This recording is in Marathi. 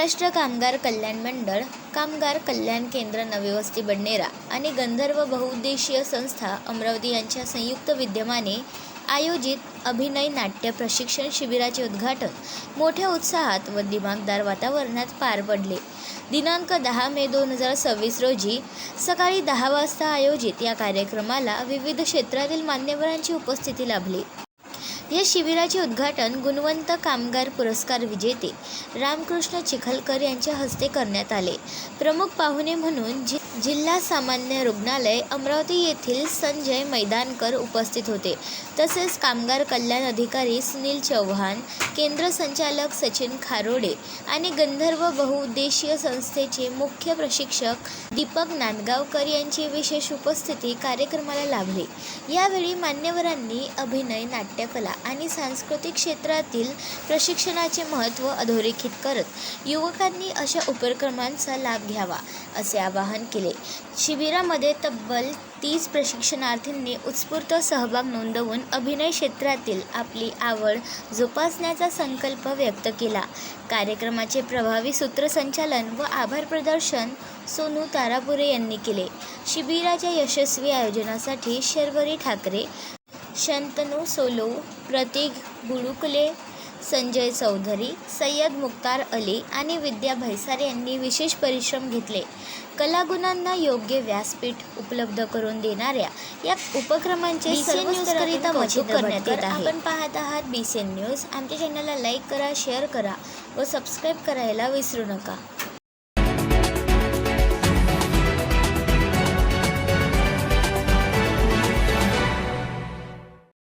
महाराष्ट्र कामगार कल्याण मंडळ, कामगार कल्याण केंद्र नवी वस्ती बडनेरा आणि गंधर्व बहुउद्देशीय संस्था अमरावती यांच्या संयुक्त विद्यमाने आयोजित अभिनय नाट्य प्रशिक्षण शिबिराचे उद्घाटन मोठ्या उत्साहात व दिमागदार वातावरणात पार पडले. दिनांक 10 मे 2026 रोजी सकाळी 10 वाजता आयोजित या कार्यक्रमाला विविध क्षेत्रातील मान्यवरांची उपस्थिती लाभली. या शिबिराचे उद्घाटन गुणवंत कामगार पुरस्कार विजेते रामकृष्ण चिखलकर यांच्या हस्ते करण्यात आले. प्रमुख पाहुणे म्हणून जिल्हा सामान्य रुग्णालय अमरावती येथील संजय मैदानकर उपस्थित होते. तसेच कामगार कल्याण अधिकारी सुनील चव्हाण, केंद्र संचालक सचिन खारोडे आणि गंधर्व बहुउद्देशीय संस्थेचे मुख्य प्रशिक्षक दीपक नांदगावकर यांची विशेष उपस्थिती कार्यक्रमाला लाभली. यावेळी मान्यवरांनी अभिनय, नाट्यकला आणि सांस्कृतिक क्षेत्रातील प्रशिक्षणाचे महत्त्व अधोरेखित करत युवकांनी अशा उपक्रमांचा लाभ घ्यावा असे आवाहन केले. शिबिरामध्ये तब्बल 30 प्रशिक्षणार्थींनी उत्स्फूर्त सहभाग नोंदवून अभिनय क्षेत्रातील आपली आवड जोपासण्याचा संकल्प व्यक्त केला. कार्यक्रमाचे प्रभावी सूत्रसंचालन व आभार प्रदर्शन सोनू तारापुरे यांनी केले. शिबिराच्या यशस्वी आयोजनासाठी शर्वरी ठाकरे, शंतनू सोलो, प्रतीक बुडुकले, संजय चौधरी, सय्यद मुख्तार अली आणि विद्या भैसार यांनी विशेष परिश्रम घेतले. कलागुणांना योग्य व्यासपीठ उपलब्ध करून देणाऱ्या या उपक्रमांचे सर्व स्तरातून कौतुक करण्यात येत आहे. आपण पाहत आहात BCN न्यूज. आमच्या चॅनलला लाईक करा, शेअर करा व सबस्क्राईब करायला विसरू नका.